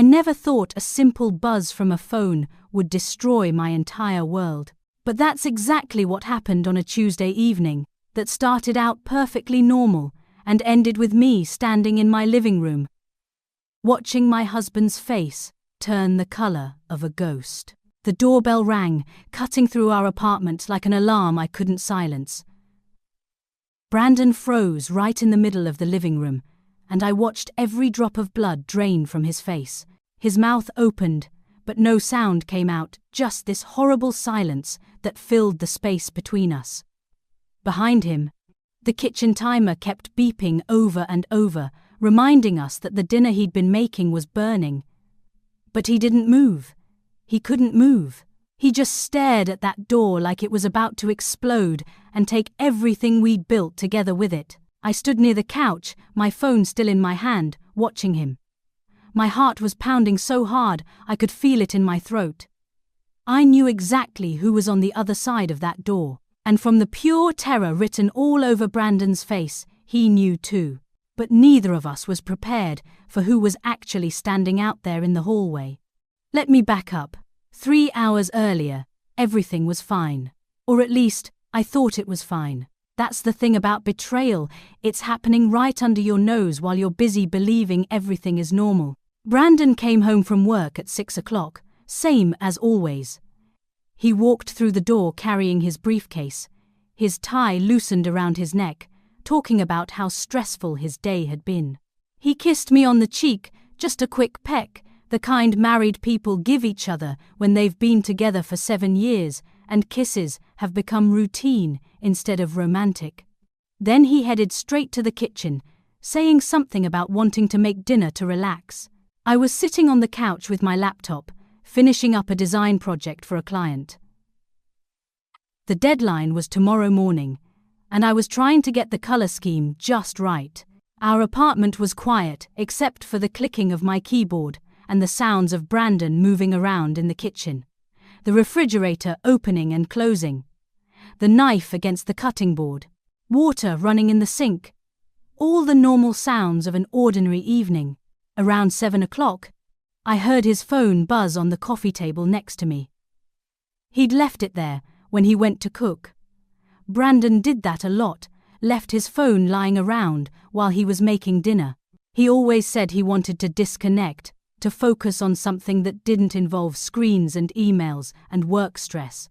I never thought a simple buzz from a phone would destroy my entire world. But that's exactly what happened on a Tuesday evening that started out perfectly normal and ended with me standing in my living room, watching my husband's face turn the color of a ghost. The doorbell rang, cutting through our apartment like an alarm I couldn't silence. Brandon froze right in the middle of the living room, and I watched every drop of blood drain from his face. His mouth opened, but no sound came out, just this horrible silence that filled the space between us. Behind him, the kitchen timer kept beeping over and over, reminding us that the dinner he'd been making was burning. But he didn't move. He couldn't move. He just stared at that door like it was about to explode and take everything we'd built together with it. I stood near the couch, my phone still in my hand, watching him. My heart was pounding so hard I could feel it in my throat. I knew exactly who was on the other side of that door, and from the pure terror written all over Brandon's face, he knew too. But neither of us was prepared for who was actually standing out there in the hallway. Let me back up. 3 hours earlier, everything was fine. Or at least, I thought it was fine. That's the thing about betrayal, it's happening right under your nose while you're busy believing everything is normal. Brandon came home from work at 6 o'clock, same as always. He walked through the door carrying his briefcase, his tie loosened around his neck, talking about how stressful his day had been. He kissed me on the cheek, just a quick peck, the kind married people give each other when they've been together for 7 years, and kisses have become routine instead of romantic. Then he headed straight to the kitchen, saying something about wanting to make dinner to relax. I was sitting on the couch with my laptop, finishing up a design project for a client. The deadline was tomorrow morning, and I was trying to get the color scheme just right. Our apartment was quiet except for the clicking of my keyboard and the sounds of Brandon moving around in the kitchen, the refrigerator opening and closing, the knife against the cutting board, water running in the sink, all the normal sounds of an ordinary evening. Around 7 o'clock, I heard his phone buzz on the coffee table next to me. He'd left it there when he went to cook. Brandon did that a lot, left his phone lying around while he was making dinner. He always said he wanted to disconnect, to focus on something that didn't involve screens and emails and work stress.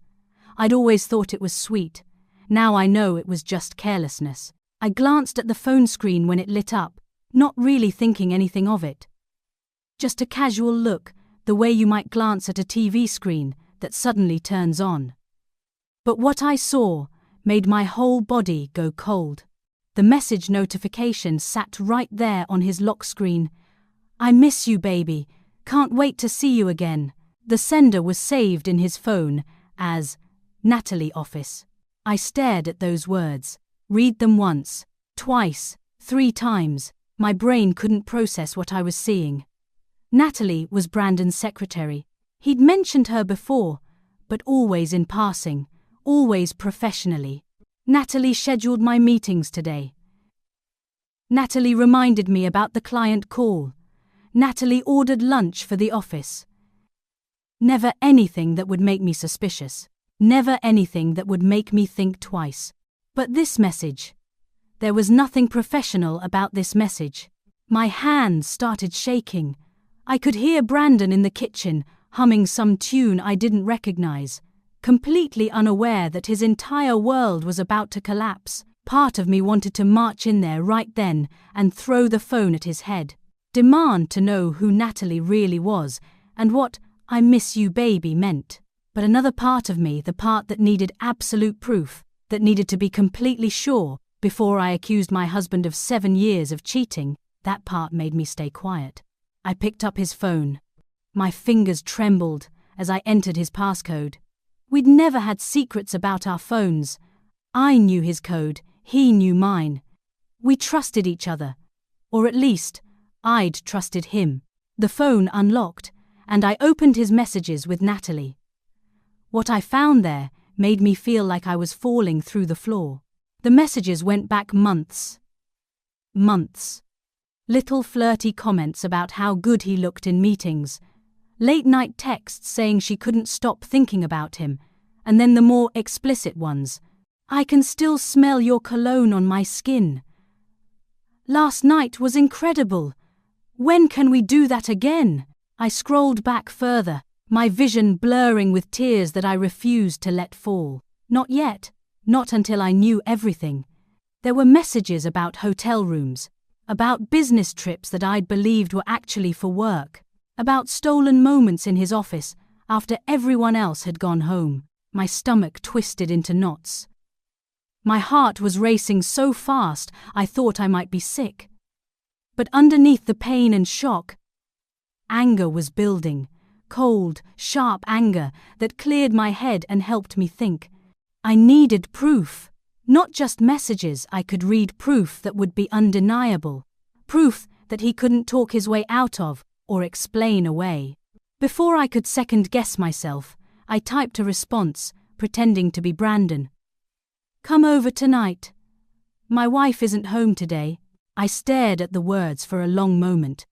I'd always thought it was sweet. Now I know it was just carelessness. I glanced at the phone screen when it lit up, not really thinking anything of it. Just a casual look, the way you might glance at a TV screen that suddenly turns on. But what I saw made my whole body go cold. The message notification sat right there on his lock screen. "I miss you, baby. Can't wait to see you again." The sender was saved in his phone as Natalie Office. I stared at those words, read them once, twice, 3 times. My brain couldn't process what I was seeing. Natalie was Brandon's secretary. He'd mentioned her before, but always in passing, always professionally. Natalie scheduled my meetings today. Natalie reminded me about the client call. Natalie ordered lunch for the office. Never anything that would make me suspicious. Never anything that would make me think twice. But this message. There was nothing professional about this message. My hands started shaking. I could hear Brandon in the kitchen, humming some tune I didn't recognize, completely unaware that his entire world was about to collapse. Part of me wanted to march in there right then and throw the phone at his head. Demand to know who Natalie really was and what "I miss you, baby" meant. But another part of me, the part that needed absolute proof, that needed to be completely sure before I accused my husband of 7 years of cheating, that part made me stay quiet. I picked up his phone. My fingers trembled as I entered his passcode. We'd never had secrets about our phones. I knew his code, he knew mine. We trusted each other, or at least, I'd trusted him. The phone unlocked, and I opened his messages with Natalie. What I found there made me feel like I was falling through the floor. The messages went back months. Months. Little flirty comments about how good he looked in meetings. Late-night texts saying she couldn't stop thinking about him. And then the more explicit ones. I can still smell your cologne on my skin. Last night was incredible. When can we do that again? I scrolled back further, my vision blurring with tears that I refused to let fall. Not yet. Not until I knew everything. There were messages about hotel rooms, about business trips that I'd believed were actually for work, about stolen moments in his office after everyone else had gone home. My stomach twisted into knots. My heart was racing so fast I thought I might be sick. But underneath the pain and shock, anger was building, cold, sharp anger that cleared my head and helped me think. I needed proof, not just messages. I could read proof that would be undeniable, proof that he couldn't talk his way out of or explain away. Before I could second-guess myself, I typed a response, pretending to be Brandon. Come over tonight. My wife isn't home today. I stared at the words for a long moment.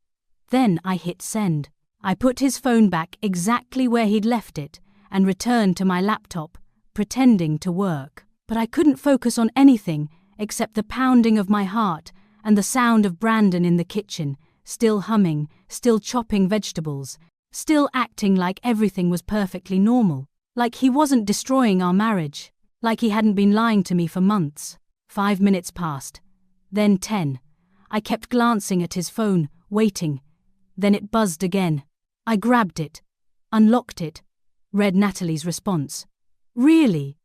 Then I hit send. I put his phone back exactly where he'd left it and returned to my laptop, pretending to work. But I couldn't focus on anything except the pounding of my heart and the sound of Brandon in the kitchen, still humming, still chopping vegetables, still acting like everything was perfectly normal, like he wasn't destroying our marriage, like he hadn't been lying to me for months. 5 minutes passed, then 10. I kept glancing at his phone, waiting. Then it buzzed again. I grabbed it, unlocked it, read Natalie's response. Really?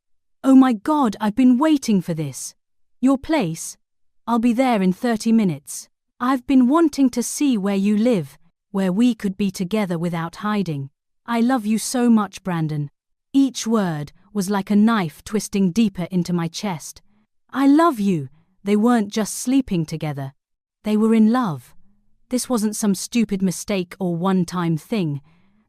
Oh my God, I've been waiting for this. Your place? I'll be there in 30 minutes. I've been wanting to see where you live, where we could be together without hiding. I love you so much, Brandon. Each word was like a knife twisting deeper into my chest. I love you. They weren't just sleeping together. They were in love. This wasn't some stupid mistake or one-time thing.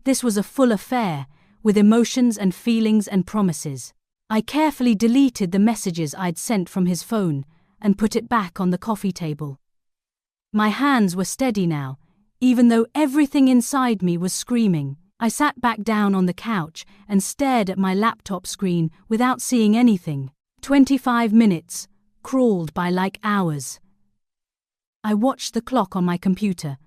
This was a full affair, with emotions and feelings and promises. I carefully deleted the messages I'd sent from his phone and put it back on the coffee table. My hands were steady now, even though everything inside me was screaming. I sat back down on the couch and stared at my laptop screen without seeing anything. 25 minutes crawled by like hours. I watched the clock on my computer.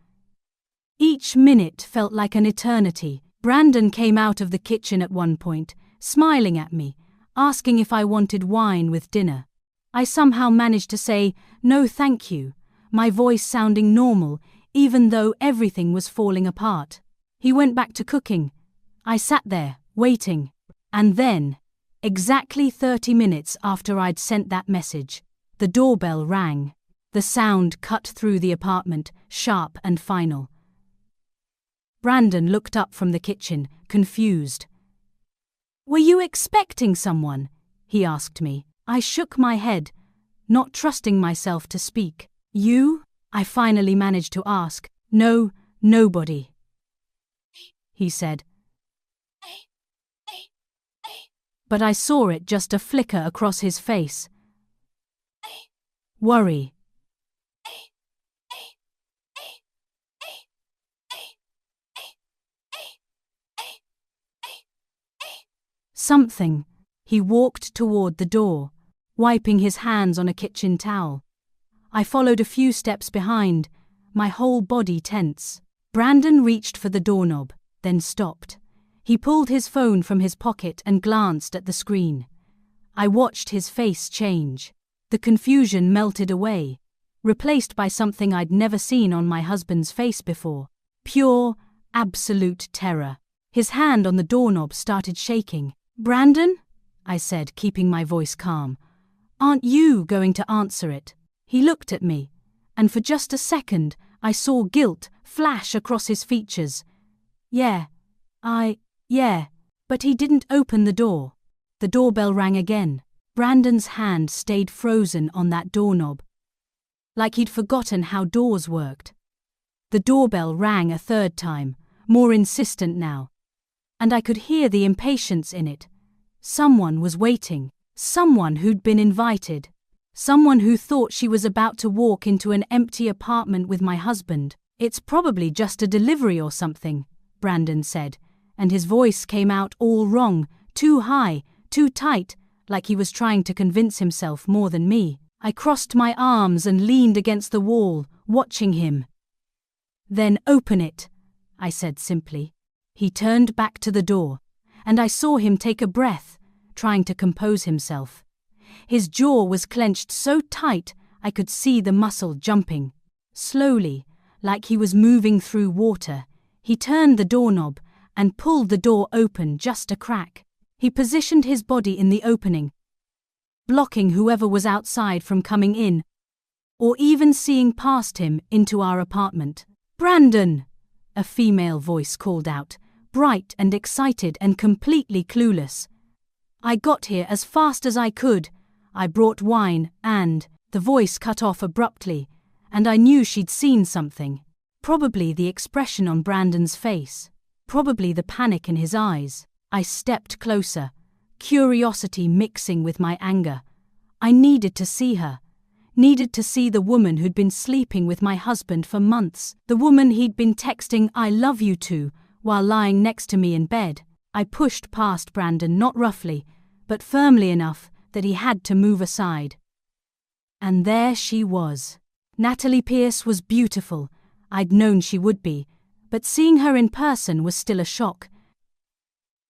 Each minute felt like an eternity. Brandon came out of the kitchen at one point, smiling at me, asking if I wanted wine with dinner. I somehow managed to say, "No thank you," my voice sounding normal, even though everything was falling apart. He went back to cooking. I sat there, waiting. And then, exactly 30 minutes after I'd sent that message, the doorbell rang. The sound cut through the apartment, sharp and final. Brandon looked up from the kitchen, confused. "Were you expecting someone?" he asked me. I shook my head, not trusting myself to speak. "You?" I finally managed to ask. "No, nobody," he said. But I saw it just a flicker across his face. Worry. Something. He walked toward the door, wiping his hands on a kitchen towel. I followed a few steps behind, my whole body tense. Brandon reached for the doorknob, then stopped. He pulled his phone from his pocket and glanced at the screen. I watched his face change. The confusion melted away, replaced by something I'd never seen on my husband's face before. Pure, absolute terror. His hand on the doorknob started shaking. "Brandon?" I said, keeping my voice calm. "Aren't you going to answer it?" He looked at me, and for just a second, I saw guilt flash across his features. Yeah. But he didn't open the door. The doorbell rang again. Brandon's hand stayed frozen on that doorknob, like he'd forgotten how doors worked. The doorbell rang a third time, more insistent now, and I could hear the impatience in it. Someone was waiting, someone who'd been invited, Someone who thought she was about to walk into an empty apartment with my husband. "It's probably just a delivery or something," Brandon said, and his voice came out all wrong, too high, too tight, like he was trying to convince himself more than me. I crossed my arms and leaned against the wall, watching him. "Then open it," I said simply. He turned back to the door, and I saw him take a breath, trying to compose himself. His jaw was clenched so tight I could see the muscle jumping. Slowly, like he was moving through water, he turned the doorknob and pulled the door open just a crack. He positioned his body in the opening, blocking whoever was outside from coming in, or even seeing past him into our apartment. "Brandon!" a female voice called out, bright and excited and completely clueless. "I got here as fast as I could. I brought wine and..." The voice cut off abruptly, and I knew she'd seen something. Probably the expression on Brandon's face. Probably the panic in his eyes. I stepped closer, curiosity mixing with my anger. I needed to see her. Needed to see the woman who'd been sleeping with my husband for months. The woman he'd been texting "I love you" to while lying next to me in bed. I pushed past Brandon, not roughly, but firmly enough that he had to move aside. And there she was. Natalie Pierce was beautiful. I'd known she would be, but seeing her in person was still a shock.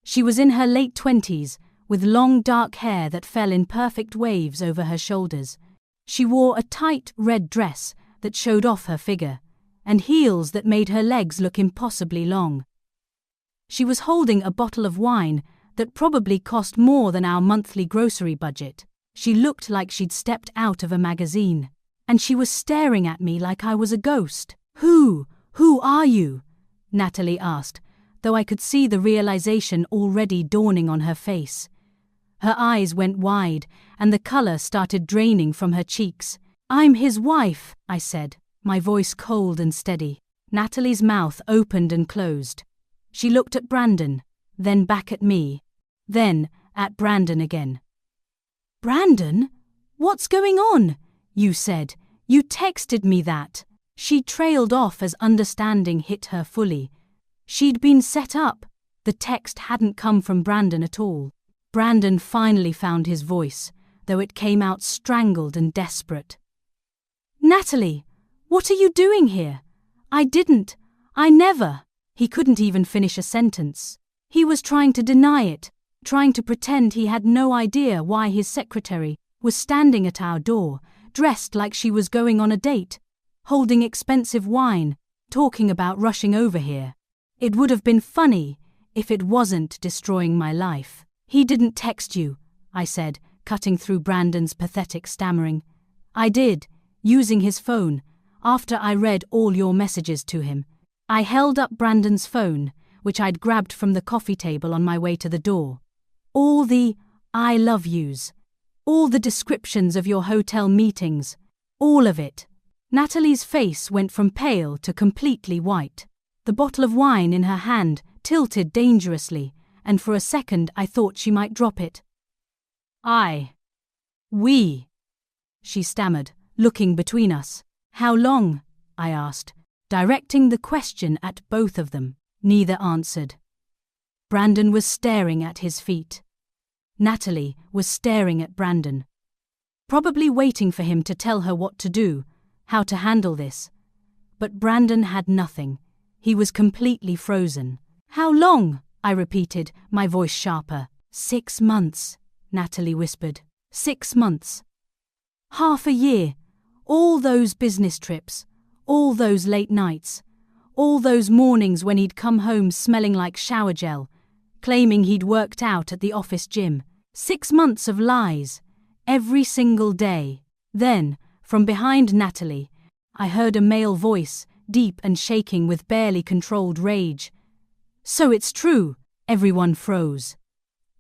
She was in her late 20s, with long dark hair that fell in perfect waves over her shoulders. She wore a tight red dress that showed off her figure, and heels that made her legs look impossibly long. She was holding a bottle of wine that probably cost more than our monthly grocery budget. She looked like she'd stepped out of a magazine, and she was staring at me like I was a ghost. Who are you?" Natalie asked, though I could see the realization already dawning on her face. Her eyes went wide, and the color started draining from her cheeks. "I'm his wife," I said, my voice cold and steady. Natalie's mouth opened and closed. She looked at Brandon, then back at me, then at Brandon again. "Brandon? What's going on? You said. You texted me that." She trailed off as understanding hit her fully. She'd been set up. The text hadn't come from Brandon at all. Brandon finally found his voice, though it came out strangled and desperate. "Natalie, what are you doing here? I never." He couldn't even finish a sentence. He was trying to deny it, trying to pretend he had no idea why his secretary was standing at our door, dressed like she was going on a date, holding expensive wine, talking about rushing over here. It would have been funny if it wasn't destroying my life. "He didn't text you," I said, cutting through Brandon's pathetic stammering. "I did, using his phone, after I read all your messages to him." I held up Brandon's phone, which I'd grabbed from the coffee table on my way to the door. "All the "I love yous," all the descriptions of your hotel meetings, all of it." Natalie's face went from pale to completely white. The bottle of wine in her hand tilted dangerously, and for a second I thought she might drop it. We," she stammered, looking between us. "How long?" I asked, directing the question at both of them. Neither answered. Brandon was staring at his feet. Natalie was staring at Brandon, probably waiting for him to tell her what to do, how to handle this. But Brandon had nothing. He was completely frozen. "How long?" I repeated, my voice sharper. 6 months, Natalie whispered. 6 months. Half a year. All those business trips, all those late nights, all those mornings when he'd come home smelling like shower gel, claiming he'd worked out at the office gym. 6 months of lies, every single day. Then, from behind Natalie, I heard a male voice, deep and shaking with barely controlled rage. "So it's true." Everyone froze.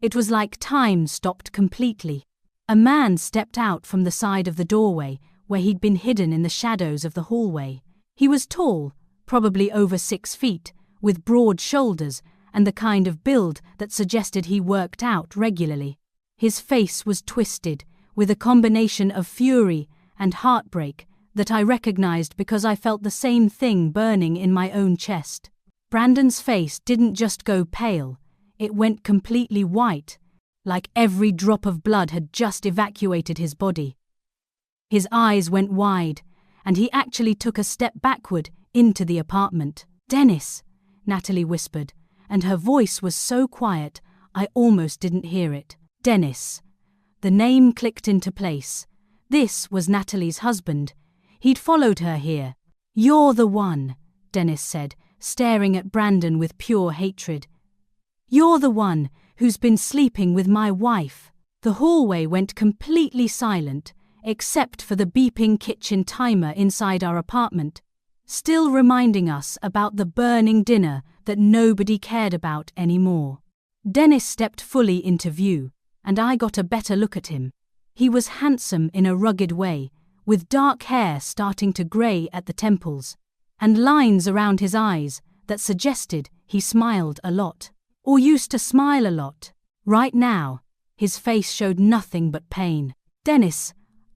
It was like time stopped completely. A man stepped out from the side of the doorway, where he'd been hidden in the shadows of the hallway. He was tall, probably over 6 feet, with broad shoulders and the kind of build that suggested he worked out regularly. His face was twisted, with a combination of fury and heartbreak that I recognized because I felt the same thing burning in my own chest. Brandon's face didn't just go pale, it went completely white, like every drop of blood had just evacuated his body. His eyes went wide, and he actually took a step backward into the apartment. "Dennis," Natalie whispered, and her voice was so quiet I almost didn't hear it. Dennis. The name clicked into place. This was Natalie's husband. He'd followed her here. "You're the one," Dennis said, staring at Brandon with pure hatred. "You're the one who's been sleeping with my wife." The hallway went completely silent, except for the beeping kitchen timer inside our apartment, still reminding us about the burning dinner that nobody cared about anymore. Dennis stepped fully into view, and I got a better look at him. He was handsome in a rugged way, with dark hair starting to grey at the temples, and lines around his eyes that suggested he smiled a lot, or used to smile a lot. Right now, his face showed nothing but pain. "Dennis,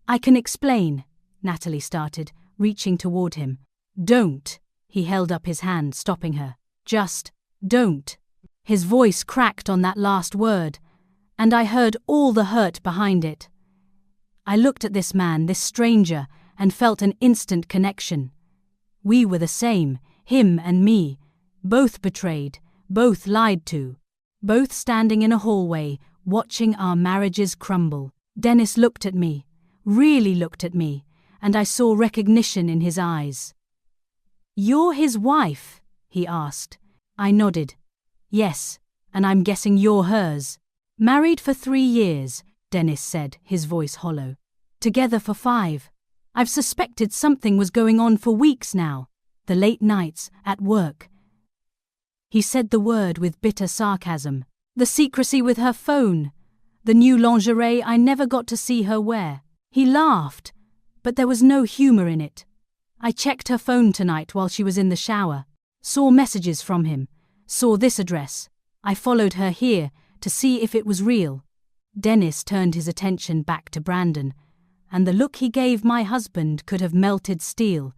I can explain," Natalie started, reaching toward him. "Don't." He held up his hand, stopping her. "Just don't." His voice cracked on that last word, and I heard all the hurt behind it. I looked at this man, this stranger, and felt an instant connection. We were the same, him and me, both betrayed, both lied to, both standing in a hallway, watching our marriages crumble. Dennis looked at me, really looked at me, and I saw recognition in his eyes. "You're his wife?" he asked. I nodded. "Yes, and I'm guessing you're hers." "Married for 3 years," Dennis said, his voice hollow. "Together for 5. I've suspected something was going on for weeks now. The late nights, at work." He said the word with bitter sarcasm. "The secrecy with her phone. The new lingerie I never got to see her wear." He laughed, but there was no humor in it. "I checked her phone tonight while she was in the shower. Saw messages from him. Saw this address. I followed her here to see if it was real." Dennis turned his attention back to Brandon, and the look he gave my husband could have melted steel.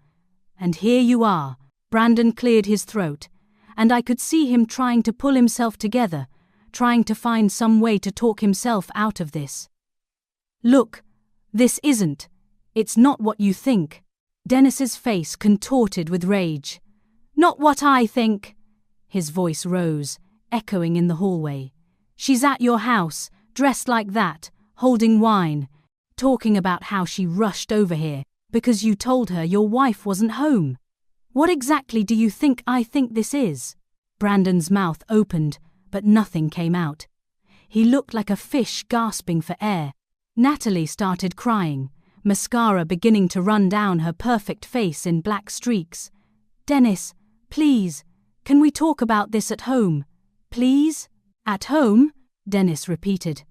"And here you are." Brandon cleared his throat, and I could see him trying to pull himself together, trying to find some way to talk himself out of this. "Look, this isn't. It's not what you think." Dennis's face contorted with rage. "Not what I think." His voice rose, echoing in the hallway. "She's at your house, dressed like that, holding wine, talking about how she rushed over here because you told her your wife wasn't home. What exactly do you think I think this is?" Brandon's mouth opened, but nothing came out. He looked like a fish gasping for air. Natalie started crying, mascara beginning to run down her perfect face in black streaks. "Dennis, please, can we talk about this at home? Please?" "At home?" Dennis repeated,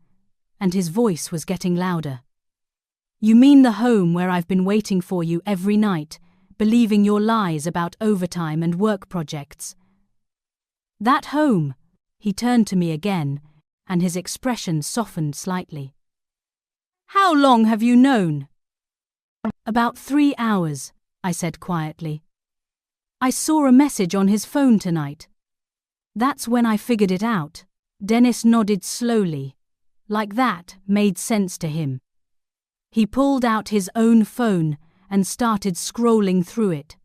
and his voice was getting louder. "You mean the home where I've been waiting for you every night, believing your lies about overtime and work projects? That home?" He turned to me again, and his expression softened slightly. "How long have you known?" "About 3 hours," I said quietly. "I saw a message on his phone tonight. That's when I figured it out." Dennis nodded slowly, like that made sense to him. He pulled out his own phone and started scrolling through it.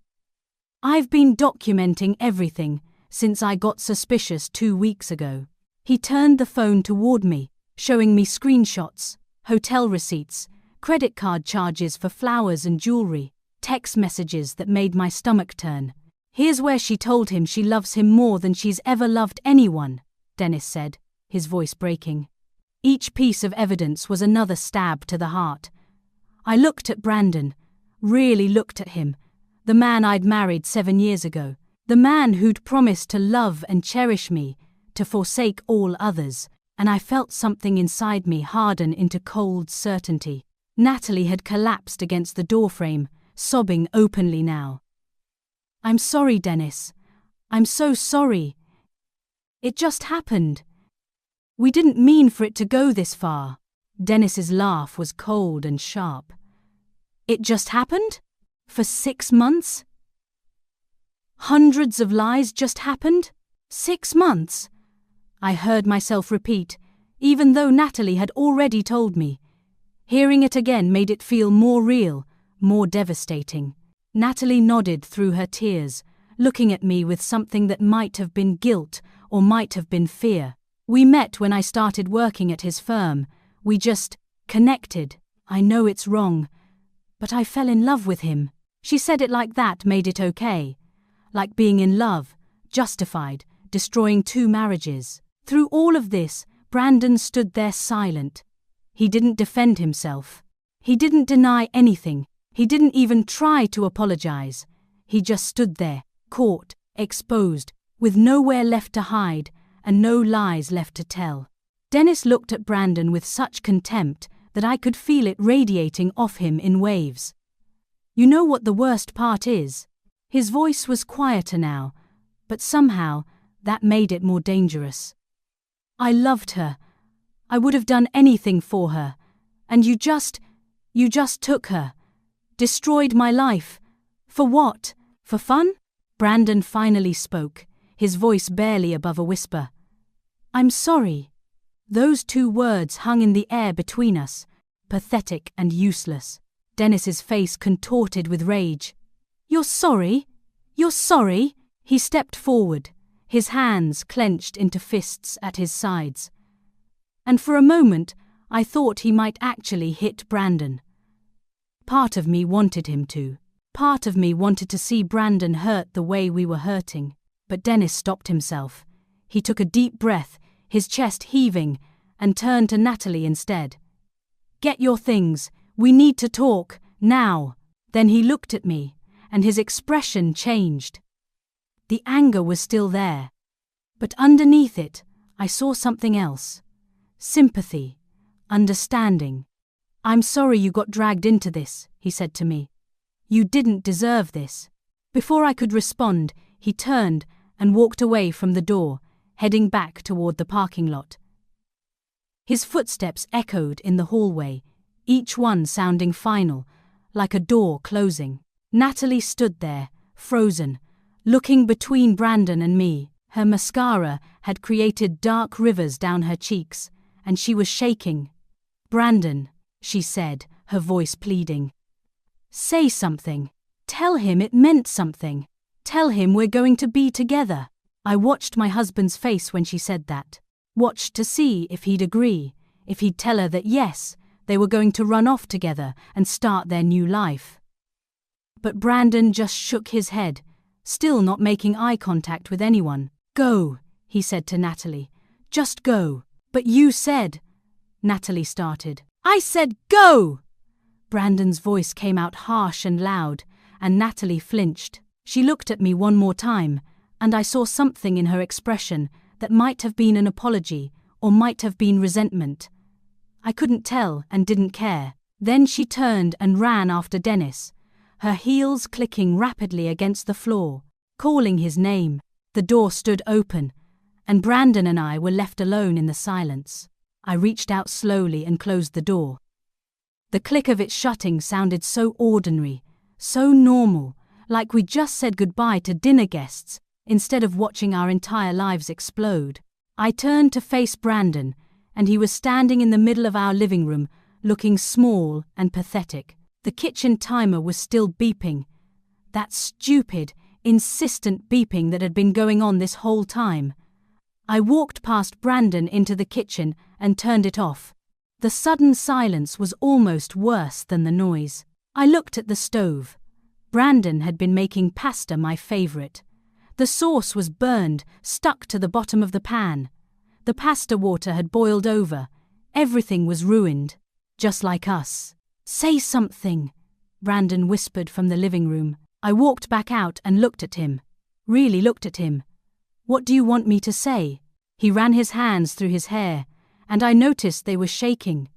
"I've been documenting everything since I got suspicious 2 weeks ago." He turned the phone toward me, showing me screenshots, hotel receipts, credit card charges for flowers and jewelry, text messages that made my stomach turn. "Here's where she told him she loves him more than she's ever loved anyone," Dennis said, his voice breaking. Each piece of evidence was another stab to the heart. I looked at Brandon, really looked at him, the man I'd married 7 years ago, the man who'd promised to love and cherish me, to forsake all others, and I felt something inside me harden into cold certainty. Natalie had collapsed against the doorframe, sobbing openly now. "I'm sorry, Dennis. I'm so sorry. It just happened. We didn't mean for it to go this far." Dennis's laugh was cold and sharp. It just happened? For 6 months? Hundreds of lies just happened? 6 months? I heard myself repeat, even though Natalie had already told me. Hearing it again made it feel more real, more devastating. Natalie nodded through her tears, looking at me with something that might have been guilt or might have been fear. We met when I started working at his firm. We just connected. I know it's wrong, but I fell in love with him. She said it like that made it okay. Like being in love, justified, destroying 2 marriages. Through all of this, Brandon stood there silent. He didn't defend himself. He didn't deny anything. He didn't even try to apologize. He just stood there, caught, exposed, with nowhere left to hide and no lies left to tell. Dennis looked at Brandon with such contempt that I could feel it radiating off him in waves. You know what the worst part is? His voice was quieter now, but somehow that made it more dangerous. I loved her. I would have done anything for her. And you just took her. Destroyed my life. For what? For fun? Brandon finally spoke, his voice barely above a whisper. I'm sorry. Those 2 words hung in the air between us, pathetic and useless. Dennis's face contorted with rage. You're sorry? You're sorry? He stepped forward, his hands clenched into fists at his sides. And for a moment, I thought he might actually hit Brandon. Part of me wanted him to. Part of me wanted to see Brandon hurt the way we were hurting. But Dennis stopped himself. He took a deep breath, his chest heaving, and turned to Natalie instead. Get your things. We need to talk, now. Then he looked at me, and his expression changed. The anger was still there. But underneath it, I saw something else. Sympathy. Understanding. I'm sorry you got dragged into this, he said to me. You didn't deserve this. Before I could respond, he turned and walked away from the door, heading back toward the parking lot. His footsteps echoed in the hallway, each one sounding final, like a door closing. Natalie stood there, frozen, looking between Brandon and me. Her mascara had created dark rivers down her cheeks, and she was shaking. Brandon, she said, her voice pleading. Say something. Tell him it meant something. Tell him we're going to be together. I watched my husband's face when she said that. Watched to see if he'd agree, if he'd tell her that yes, they were going to run off together and start their new life. But Brandon just shook his head, still not making eye contact with anyone. Go, he said to Natalie. Just go. But you said... Natalie started. I said go! Brandon's voice came out harsh and loud, and Natalie flinched. She looked at me one more time, and I saw something in her expression that might have been an apology or might have been resentment. I couldn't tell and didn't care. Then she turned and ran after Dennis, her heels clicking rapidly against the floor, calling his name. The door stood open, and Brandon and I were left alone in the silence. I reached out slowly and closed the door. The click of it shutting sounded so ordinary, so normal, like we just said goodbye to dinner guests instead of watching our entire lives explode. I turned to face Brandon, and he was standing in the middle of our living room, looking small and pathetic. The kitchen timer was still beeping. That stupid, insistent beeping that had been going on this whole time. I walked past Brandon into the kitchen and turned it off. The sudden silence was almost worse than the noise. I looked at the stove. Brandon had been making pasta my favorite. The sauce was burned, stuck to the bottom of the pan. The pasta water had boiled over. Everything was ruined. Just like us. Say something, Brandon whispered from the living room. I walked back out and looked at him. Really looked at him. What do you want me to say? He ran his hands through his hair, and I noticed they were shaking.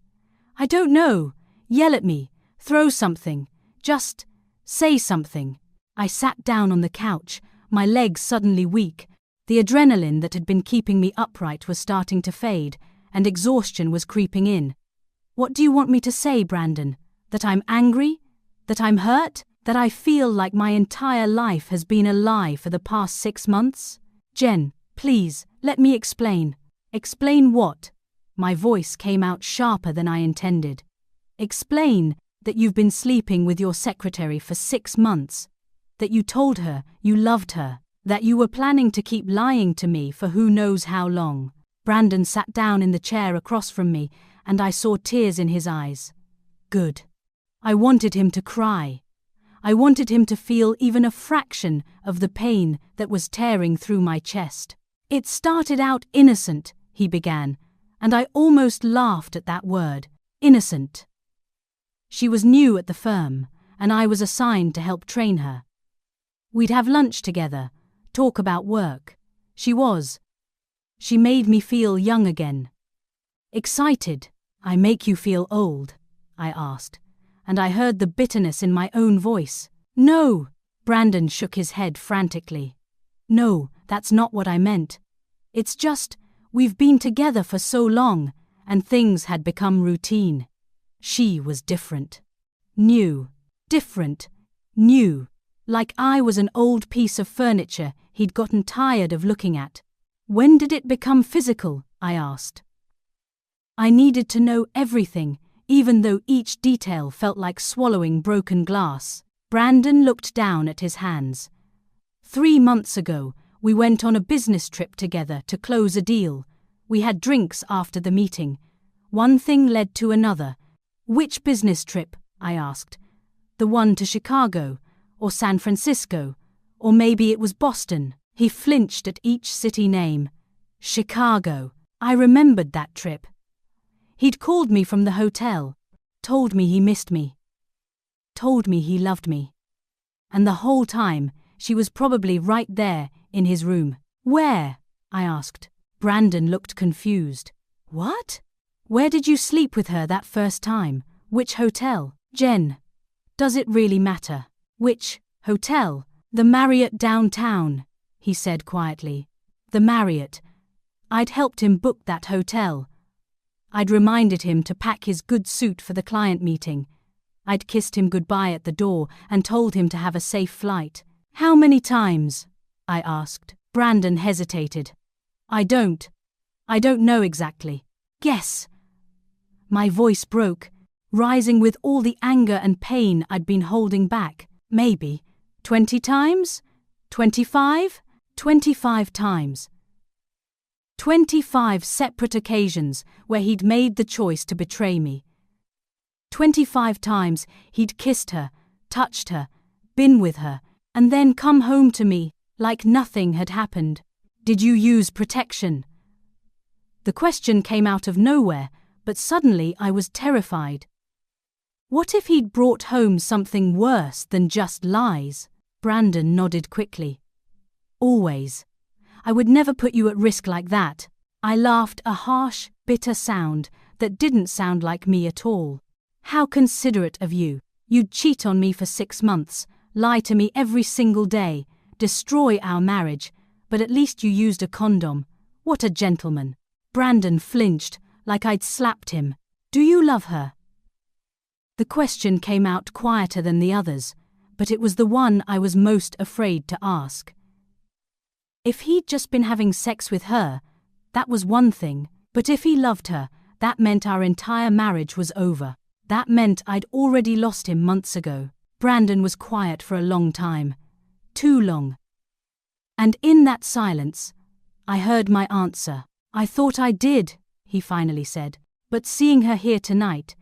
I don't know. Yell at me. Throw something. Just say something. I sat down on the couch, my legs suddenly weak. The adrenaline that had been keeping me upright was starting to fade, and exhaustion was creeping in. What do you want me to say, Brandon? That I'm angry? That I'm hurt? That I feel like my entire life has been a lie for the past 6 months? Jen, please, let me explain. Explain what? My voice came out sharper than I intended. Explain that you've been sleeping with your secretary for 6 months. That you told her you loved her. That you were planning to keep lying to me for who knows how long. Brandon sat down in the chair across from me, and I saw tears in his eyes. Good. I wanted him to cry. I wanted him to feel even a fraction of the pain that was tearing through my chest. It started out innocent, he began, and I almost laughed at that word, innocent. She was new at the firm, and I was assigned to help train her. We'd have lunch together, talk about work. She made me feel young again. Excited. I make you feel old? I asked, and I heard the bitterness in my own voice. No, Brandon shook his head frantically. No, that's not what I meant. It's just, we've been together for so long, and things had become routine. She was different. New. Different. New. Like I was an old piece of furniture he'd gotten tired of looking at. When did it become physical? I asked. I needed to know everything, even though each detail felt like swallowing broken glass. Brandon looked down at his hands. 3 months ago, we went on a business trip together to close a deal. We had drinks after the meeting. One thing led to another. Which business trip? I asked. The one to Chicago, or San Francisco, or maybe it was Boston. He flinched at each city name. Chicago. I remembered that trip. He'd called me from the hotel, told me he missed me, told me he loved me. And the whole time, she was probably right there in his room. Where? I asked. Brandon looked confused. What? Where did you sleep with her that first time? Which hotel? Jen, does it really matter? Which hotel? The Marriott downtown, he said quietly. The Marriott. I'd helped him book that hotel. I'd reminded him to pack his good suit for the client meeting. I'd kissed him goodbye at the door and told him to have a safe flight. How many times? I asked. Brandon hesitated. I don't know exactly. Guess. My voice broke, rising with all the anger and pain I'd been holding back. Maybe 20 times? 25? 25 times. 25 separate occasions where he'd made the choice to betray me. 25 times he'd kissed her, touched her, been with her, and then come home to me like nothing had happened. Did you use protection? The question came out of nowhere, but suddenly I was terrified. What if he'd brought home something worse than just lies? Brandon nodded quickly. Always. I would never put you at risk like that. I laughed, a harsh, bitter sound that didn't sound like me at all. How considerate of you. You'd cheat on me for 6 months, lie to me every single day, destroy our marriage, but at least you used a condom. What a gentleman. Brandon flinched, like I'd slapped him. Do you love her? The question came out quieter than the others, but it was the one I was most afraid to ask. If he'd just been having sex with her, that was one thing, but if he loved her, that meant our entire marriage was over. That meant I'd already lost him months ago. Brandon was quiet for a long time. Too long. And in that silence, I heard my answer. I thought I did, he finally said. But seeing her here tonight,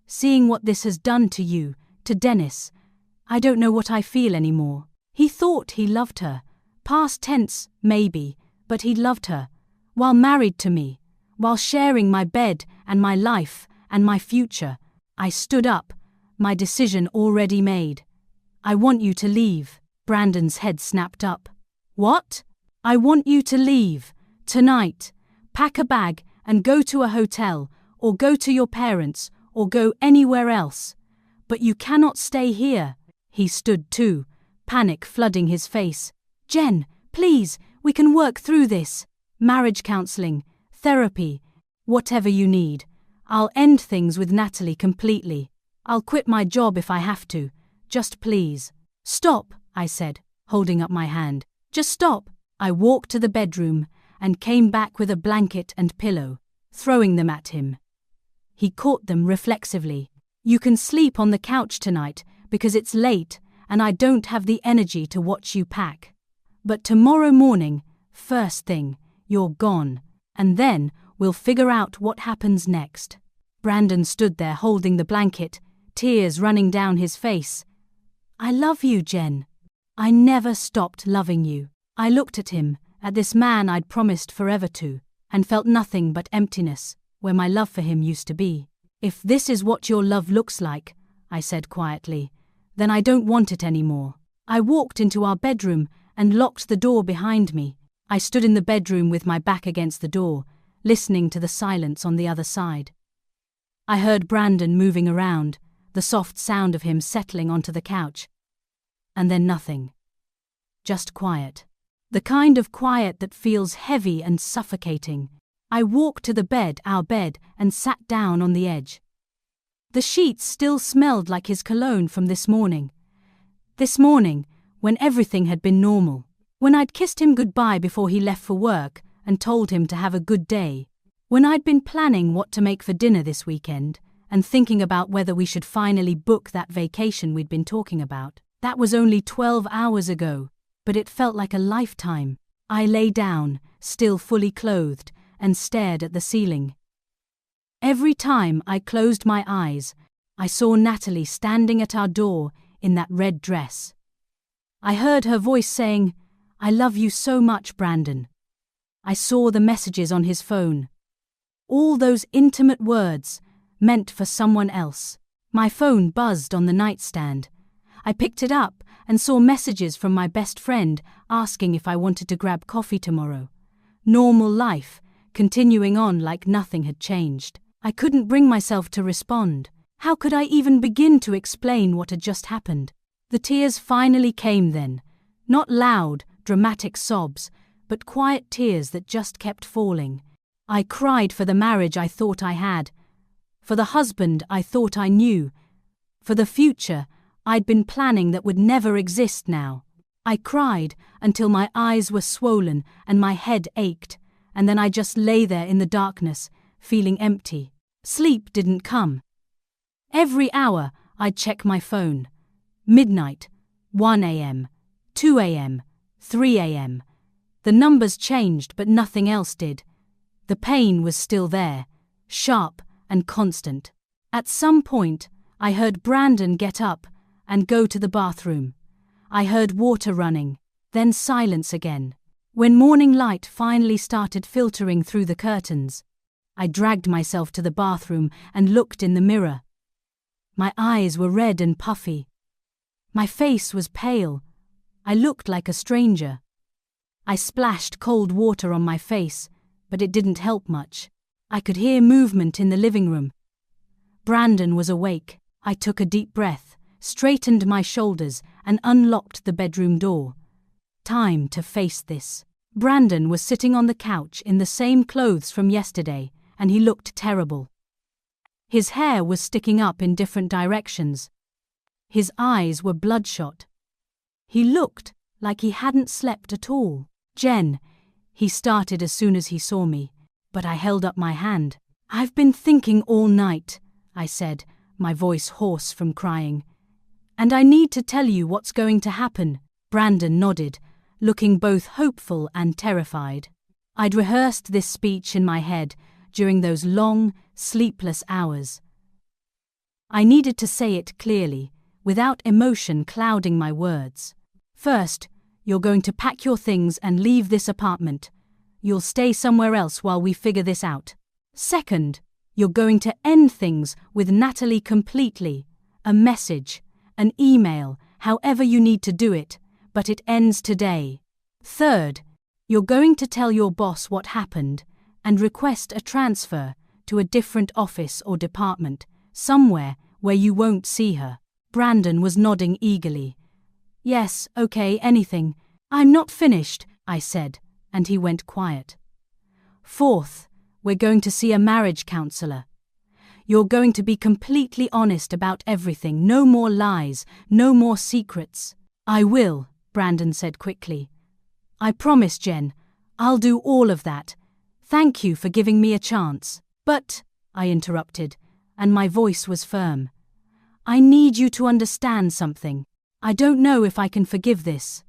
seeing what this has done to you, to Dennis, I don't know what I feel anymore. He thought he loved her. Past tense, maybe, but he'd loved her. While married to me, while sharing my bed and my life and my future, I stood up, my decision already made. I want you to leave. Brandon's head snapped up. What? I want you to leave. Tonight. Pack a bag and go to a hotel, or go to your parents, or go anywhere else. But you cannot stay here. He stood too, panic flooding his face. Jen, please, we can work through this. Marriage counseling, therapy, whatever you need. I'll end things with Natalie completely. I'll quit my job if I have to. Just please. Stop, I said, holding up my hand. Just stop. I walked to the bedroom and came back with a blanket and pillow, throwing them at him. He caught them reflexively. You can sleep on the couch tonight because it's late and I don't have the energy to watch you pack. But tomorrow morning, first thing, you're gone, and then we'll figure out what happens next. Brandon stood there holding the blanket, tears running down his face. I love you, Jen. I never stopped loving you. I looked at him, at this man I'd promised forever to, and felt nothing but emptiness, where my love for him used to be. If this is what your love looks like, I said quietly, then I don't want it anymore. I walked into our bedroom and locked the door behind me. I stood in the bedroom with my back against the door, listening to the silence on the other side. I heard Brandon moving around, the soft sound of him settling onto the couch. And then nothing. Just quiet. The kind of quiet that feels heavy and suffocating. I walked to our bed, and sat down on the edge. The sheets still smelled like his cologne from this morning. This morning, when everything had been normal. When I'd kissed him goodbye before he left for work and told him to have a good day. When I'd been planning what to make for dinner this weekend and thinking about whether we should finally book that vacation we'd been talking about. That was only 12 hours ago, but it felt like a lifetime. I lay down, still fully clothed, and stared at the ceiling. Every time I closed my eyes, I saw Natalie standing at our door in that red dress. I heard her voice saying, I love you so much, Brandon. I saw the messages on his phone. All those intimate words meant for someone else. My phone buzzed on the nightstand. I picked it up and saw messages from my best friend asking if I wanted to grab coffee tomorrow. Normal life, continuing on like nothing had changed. I couldn't bring myself to respond. How could I even begin to explain what had just happened? The tears finally came then. Not loud, dramatic sobs, but quiet tears that just kept falling. I cried for the marriage I thought I had, for the husband I thought I knew, for the future I'd been planning that would never exist now. I cried until my eyes were swollen and my head ached, and then I just lay there in the darkness, feeling empty. Sleep didn't come. Every hour I'd check my phone. Midnight, 1 a.m., 2 a.m., 3 a.m. The numbers changed, but nothing else did. The pain was still there, sharp and constant. At some point, I heard Brandon get up and go to the bathroom. I heard water running, then silence again. When morning light finally started filtering through the curtains, I dragged myself to the bathroom and looked in the mirror. My eyes were red and puffy. My face was pale. I looked like a stranger. I splashed cold water on my face, but it didn't help much. I could hear movement in the living room. Brandon was awake. I took a deep breath, straightened my shoulders, and unlocked the bedroom door. Time to face this. Brandon was sitting on the couch in the same clothes from yesterday, and he looked terrible. His hair was sticking up in different directions. His eyes were bloodshot. He looked like he hadn't slept at all. Jen, he started as soon as he saw me, but I held up my hand. I've been thinking all night, I said, my voice hoarse from crying. And I need to tell you what's going to happen. Brandon nodded, looking both hopeful and terrified. I'd rehearsed this speech in my head during those long, sleepless hours. I needed to say it clearly, without emotion clouding my words. First, you're going to pack your things and leave this apartment. You'll stay somewhere else while we figure this out. Second, you're going to end things with Natalie completely. A message, an email, however you need to do it, but it ends today. Third, you're going to tell your boss what happened and request a transfer to a different office or department, somewhere where you won't see her. Brandon was nodding eagerly. Yes, okay, anything. I'm not finished, I said, and he went quiet. Fourth, we're going to see a marriage counselor. You're going to be completely honest about everything. No more lies, no more secrets. I will, Brandon said quickly. I promise, Jen. I'll do all of that. Thank you for giving me a chance. But, I interrupted, and my voice was firm. I need you to understand something. I don't know if I can forgive this.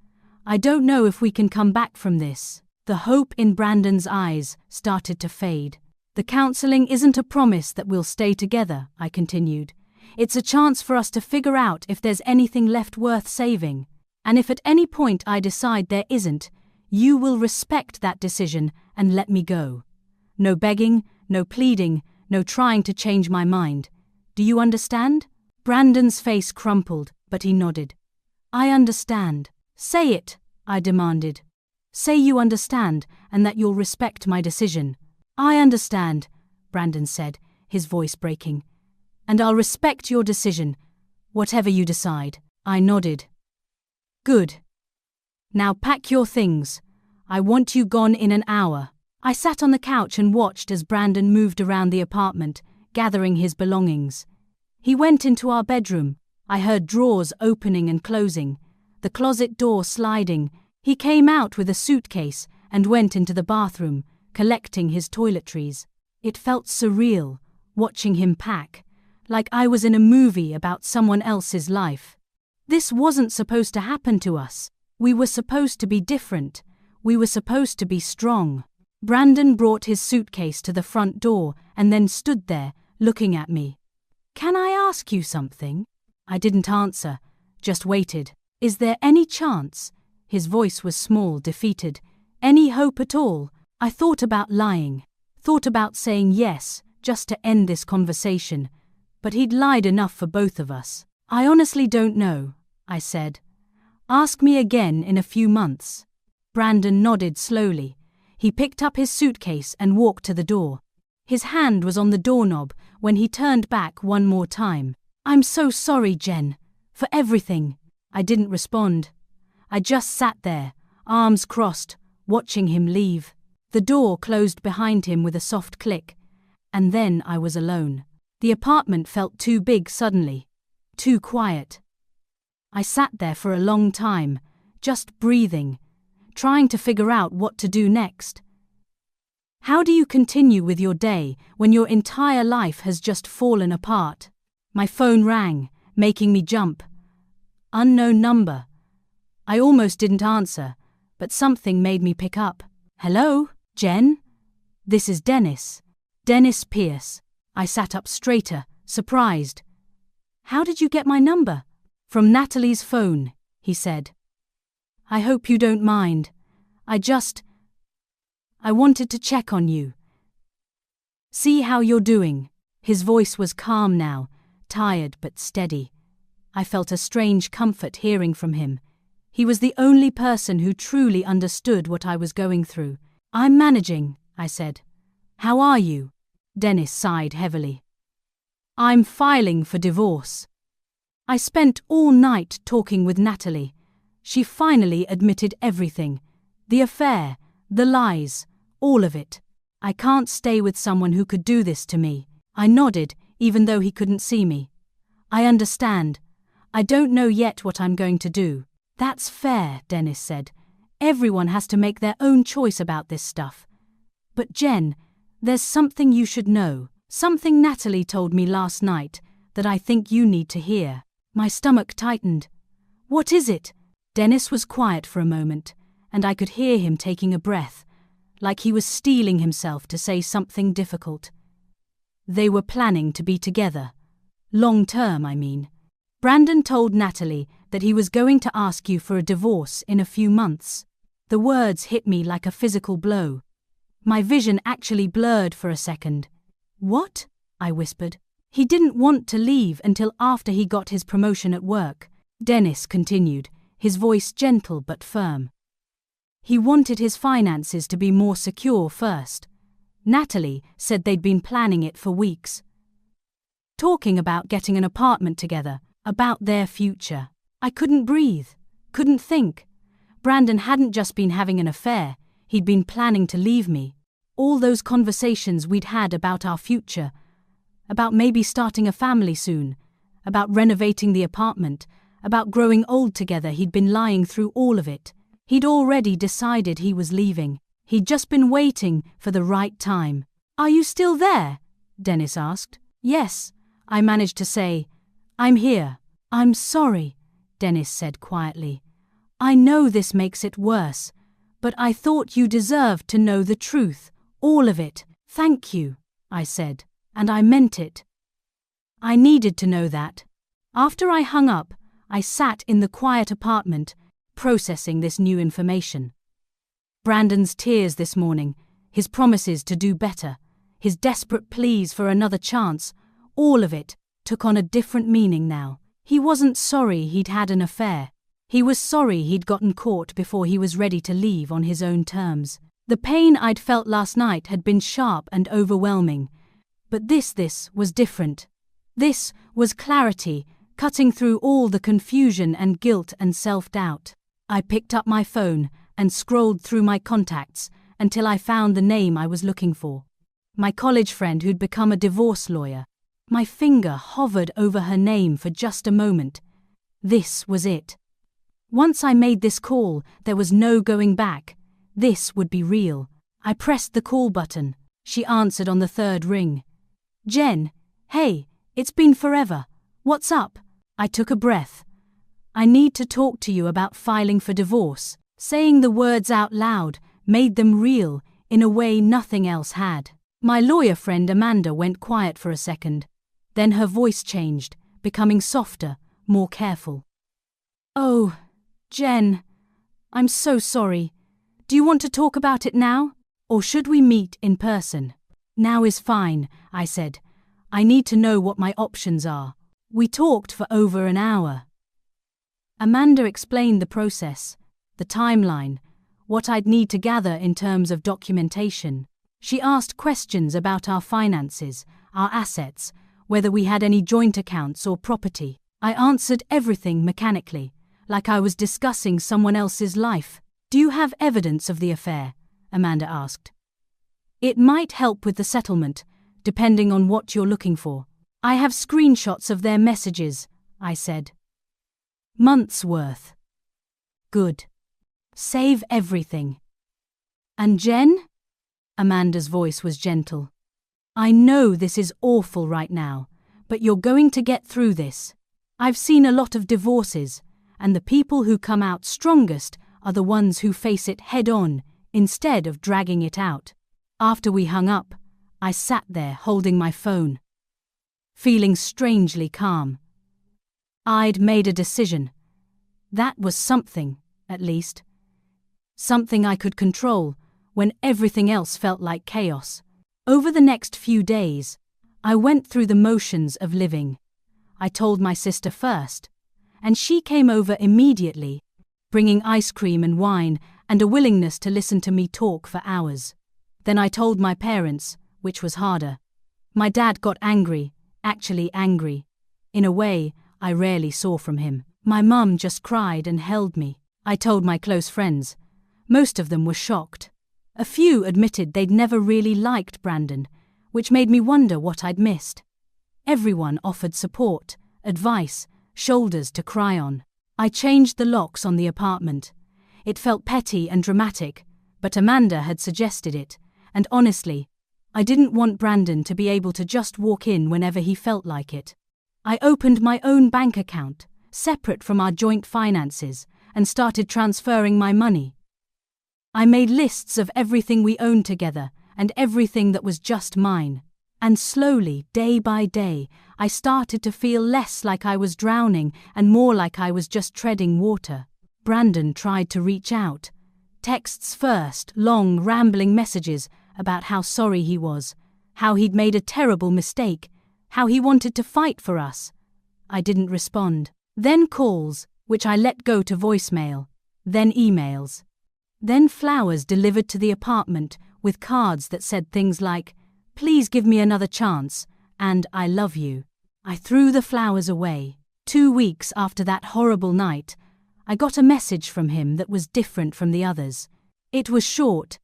I don't know if we can come back from this. The hope in Brandon's eyes started to fade. The counseling isn't a promise that we'll stay together, I continued. It's a chance for us to figure out if there's anything left worth saving. And if at any point I decide there isn't, you will respect that decision and let me go. No begging, no pleading, no trying to change my mind. Do you understand? Brandon's face crumpled, but he nodded. I understand. Say it, I demanded. Say you understand and that you'll respect my decision. I understand, Brandon said, his voice breaking. And I'll respect your decision, whatever you decide. I nodded. Good. Now pack your things. I want you gone in an hour. I sat on the couch and watched as Brandon moved around the apartment, gathering his belongings. He went into our bedroom. I heard drawers opening and closing, the closet door sliding. He came out with a suitcase and went into the bathroom, collecting his toiletries. It felt surreal, watching him pack, like I was in a movie about someone else's life. This wasn't supposed to happen to us. We were supposed to be different. We were supposed to be strong. Brandon brought his suitcase to the front door and then stood there, looking at me. Can I ask you something? I didn't answer, just waited. Is there any chance? His voice was small, defeated. Any hope at all? I thought about lying, thought about saying yes, just to end this conversation, but he'd lied enough for both of us. I honestly don't know, I said. Ask me again in a few months. Brandon nodded slowly. He picked up his suitcase and walked to the door. His hand was on the doorknob when he turned back one more time. I'm so sorry, Jen, for everything. I didn't respond. I just sat there, arms crossed, watching him leave. The door closed behind him with a soft click, and then I was alone. The apartment felt too big suddenly, too quiet. I sat there for a long time, just breathing, trying to figure out what to do next. How do you continue with your day when your entire life has just fallen apart? My phone rang, making me jump. Unknown number. I almost didn't answer, but something made me pick up. Hello, Jen? This is Dennis. Dennis Pierce. I sat up straighter, surprised. How did you get my number? From Natalie's phone, he said. I hope you don't mind. I wanted to check on you. See how you're doing. His voice was calm now, tired but steady. I felt a strange comfort hearing from him. He was the only person who truly understood what I was going through. I'm managing, I said. How are you? Dennis sighed heavily. I'm filing for divorce. I spent all night talking with Natalie. She finally admitted everything. The affair, the lies, all of it. I can't stay with someone who could do this to me. I nodded, even though he couldn't see me. I understand. I don't know yet what I'm going to do. That's fair, Dennis said. Everyone has to make their own choice about this stuff. But Jen, there's something you should know. Something Natalie told me last night that I think you need to hear. My stomach tightened. What is it? Dennis was quiet for a moment, and I could hear him taking a breath, like he was steeling himself to say something difficult. They were planning to be together. Long term, I mean. Brandon told Natalie that he was going to ask you for a divorce in a few months. The words hit me like a physical blow. My vision actually blurred for a second. What? I whispered. He didn't want to leave until after he got his promotion at work, Dennis continued, his voice gentle but firm. He wanted his finances to be more secure first. Natalie said they'd been planning it for weeks. Talking about getting an apartment together, about their future. I couldn't breathe, couldn't think. Brandon hadn't just been having an affair, he'd been planning to leave me. All those conversations we'd had about our future, about maybe starting a family soon, about renovating the apartment, about growing old together. He'd been lying through all of it. He'd already decided he was leaving. He'd just been waiting for the right time. "Are you still there?" Dennis asked. "Yes," I managed to say. "I'm here." "I'm sorry," Dennis said quietly. "I know this makes it worse, but I thought you deserved to know the truth, all of it." "Thank you," I said, and I meant it. I needed to know that. After I hung up, I sat in the quiet apartment, processing this new information. Brandon's tears this morning, his promises to do better, his desperate pleas for another chance, all of it took on a different meaning now. He wasn't sorry he'd had an affair. He was sorry he'd gotten caught before he was ready to leave on his own terms. The pain I'd felt last night had been sharp and overwhelming, but this was different. This was clarity, cutting through all the confusion and guilt and self-doubt. I picked up my phone and scrolled through my contacts until I found the name I was looking for. My college friend who'd become a divorce lawyer. My finger hovered over her name for just a moment. This was it. Once I made this call, there was no going back. This would be real. I pressed the call button. She answered on the third ring. "Jen, hey, it's been forever. What's up?" I took a breath. "I need to talk to you about filing for divorce." Saying the words out loud made them real in a way nothing else had. My lawyer friend Amanda went quiet for a second. Then her voice changed, becoming softer, more careful. "Oh, Jen, I'm so sorry. Do you want to talk about it now? Or should we meet in person?" "Now is fine," I said. "I need to know what my options are." We talked for over an hour. Amanda explained the process, the timeline, what I'd need to gather in terms of documentation. She asked questions about our finances, our assets, whether we had any joint accounts or property. I answered everything mechanically, like I was discussing someone else's life. "Do you have evidence of the affair?" Amanda asked. "It might help with the settlement, depending on what you're looking for." "I have screenshots of their messages," I said. "Months' worth." "Good. Save everything." "And Jen?" Amanda's voice was gentle. "I know this is awful right now, but you're going to get through this. I've seen a lot of divorces, and the people who come out strongest are the ones who face it head-on instead of dragging it out." After we hung up, I sat there holding my phone, feeling strangely calm. I'd made a decision. That was something, at least. Something I could control when everything else felt like chaos. Over the next few days, I went through the motions of living. I told my sister first, and she came over immediately, bringing ice cream and wine and a willingness to listen to me talk for hours. Then I told my parents, which was harder. My dad got angry, actually angry, in a way I rarely saw from him. My mum just cried and held me. I told my close friends. Most of them were shocked. A few admitted they'd never really liked Brandon, which made me wonder what I'd missed. Everyone offered support, advice, shoulders to cry on. I changed the locks on the apartment. It felt petty and dramatic, but Amanda had suggested it, and honestly, I didn't want Brandon to be able to just walk in whenever he felt like it. I opened my own bank account, separate from our joint finances, and started transferring my money. I made lists of everything we owned together and everything that was just mine. And slowly, day by day, I started to feel less like I was drowning and more like I was just treading water. Brandon tried to reach out. Texts first, long, rambling messages about how sorry he was, how he'd made a terrible mistake, how he wanted to fight for us. I didn't respond. Then calls, which I let go to voicemail. Then emails. Then flowers delivered to the apartment with cards that said things like, "Please give me another chance," and "I love you." I threw the flowers away. 2 weeks after that horrible night, I got a message from him that was different from the others. It was short.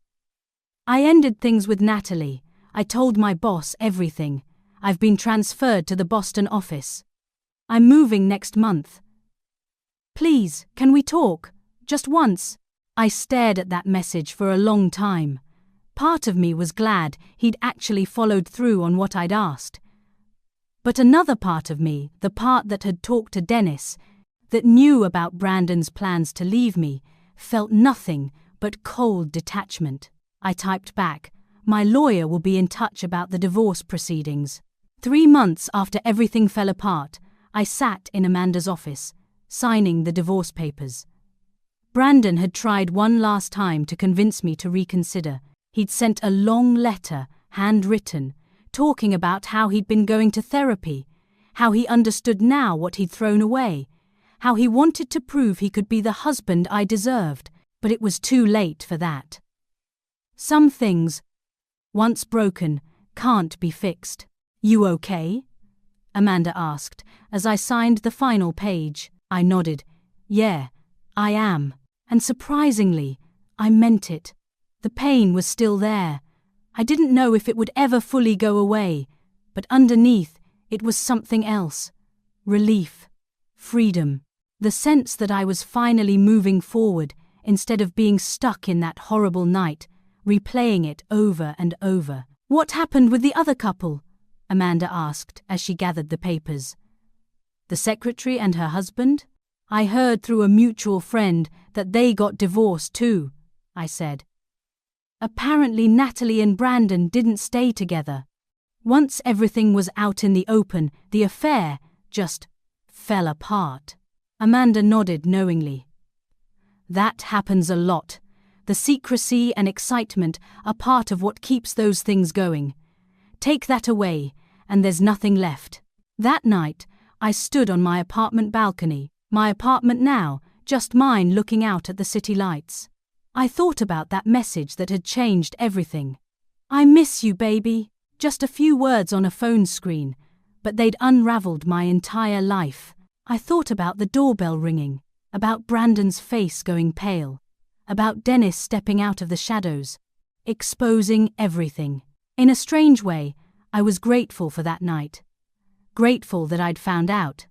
"I ended things with Natalie. I told my boss everything. I've been transferred to the Boston office. I'm moving next month. Please, can we talk? Just once. I stared at that message for a long time. Part of me was glad he'd actually followed through on what I'd asked. But another part of me, the part that had talked to Dennis, that knew about Brandon's plans to leave me, felt nothing but cold detachment. I typed back, "My lawyer will be in touch about the divorce proceedings." 3 months after everything fell apart, I sat in Amanda's office, signing the divorce papers. Brandon had tried one last time to convince me to reconsider. He'd sent a long letter, handwritten, talking about how he'd been going to therapy, how he understood now what he'd thrown away, how he wanted to prove he could be the husband I deserved, but it was too late for that. Some things, once broken, can't be fixed. "You okay?" Amanda asked, as I signed the final page. I nodded. "Yeah, I am." And surprisingly, I meant it. The pain was still there. I didn't know if it would ever fully go away, but underneath, it was something else. Relief. Freedom. The sense that I was finally moving forward instead of being stuck in that horrible night, replaying it over and over. "What happened with the other couple?" Amanda asked as she gathered the papers. "The secretary and her husband? I heard through a mutual friend that they got divorced too," I said. Apparently Natalie and Brandon didn't stay together. Once everything was out in the open, the affair just fell apart. Amanda nodded knowingly. "That happens a lot. The secrecy and excitement are part of what keeps those things going. Take that away, and there's nothing left." That night, I stood on my apartment balcony, my apartment now, just mine looking out at the city lights. I thought about that message that had changed everything. "I miss you, baby." Just a few words on a phone screen, but they'd unraveled my entire life. I thought about the doorbell ringing, about Brandon's face going pale, about Dennis stepping out of the shadows, exposing everything. In a strange way, I was grateful for that night. Grateful that I'd found out.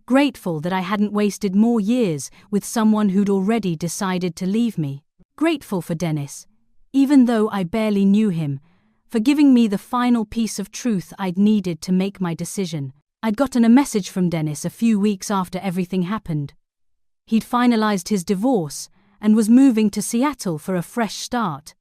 Grateful that I hadn't wasted more years with someone who'd already decided to leave me. Grateful for Dennis, even though I barely knew him, for giving me the final piece of truth I'd needed to make my decision. I'd gotten a message from Dennis a few weeks after everything happened. He'd finalized his divorce and was moving to Seattle for a fresh start.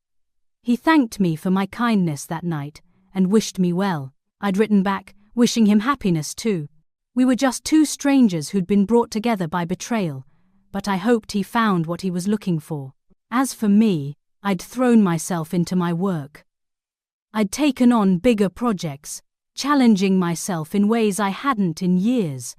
He thanked me for my kindness that night and wished me well. I'd written back, wishing him happiness too. We were just two strangers who'd been brought together by betrayal, but I hoped he found what he was looking for. As for me, I'd thrown myself into my work. I'd taken on bigger projects, challenging myself in ways I hadn't in years.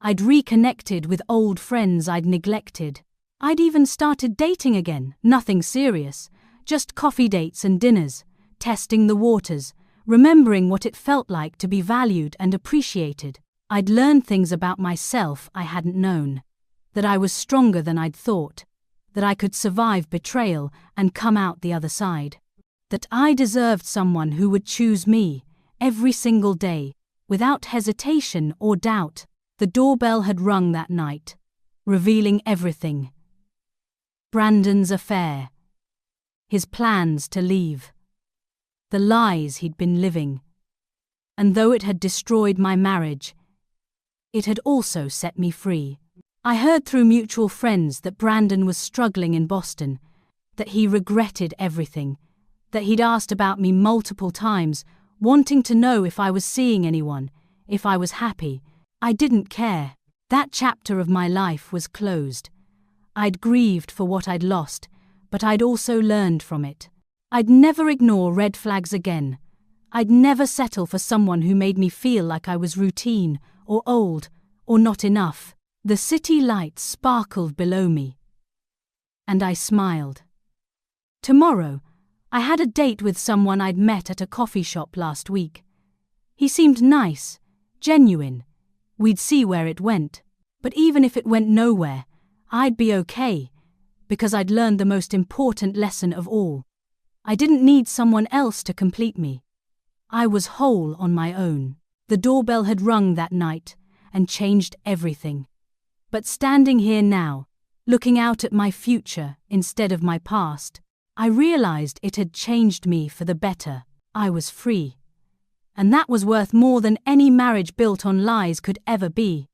I'd reconnected with old friends I'd neglected. I'd even started dating again, nothing serious, just coffee dates and dinners, testing the waters, remembering what it felt like to be valued and appreciated. I'd learned things about myself I hadn't known, that I was stronger than I'd thought, that I could survive betrayal and come out the other side, that I deserved someone who would choose me every single day, without hesitation or doubt. The doorbell had rung that night, revealing everything. Brandon's affair, his plans to leave, the lies he'd been living. And though it had destroyed my marriage, it had also set me free. I heard through mutual friends that Brandon was struggling in Boston, that he regretted everything, that he'd asked about me multiple times, wanting to know if I was seeing anyone, if I was happy. I didn't care. That chapter of my life was closed. I'd grieved for what I'd lost, but I'd also learned from it. I'd never ignore red flags again. I'd never settle for someone who made me feel like I was routine, or old, or not enough. The city lights sparkled below me, and I smiled. Tomorrow, I had a date with someone I'd met at a coffee shop last week. He seemed nice, genuine. We'd see where it went. But even if it went nowhere, I'd be okay, because I'd learned the most important lesson of all. I didn't need someone else to complete me. I was whole on my own. The doorbell had rung that night and changed everything. But standing here now, looking out at my future instead of my past, I realized it had changed me for the better. I was free. And that was worth more than any marriage built on lies could ever be.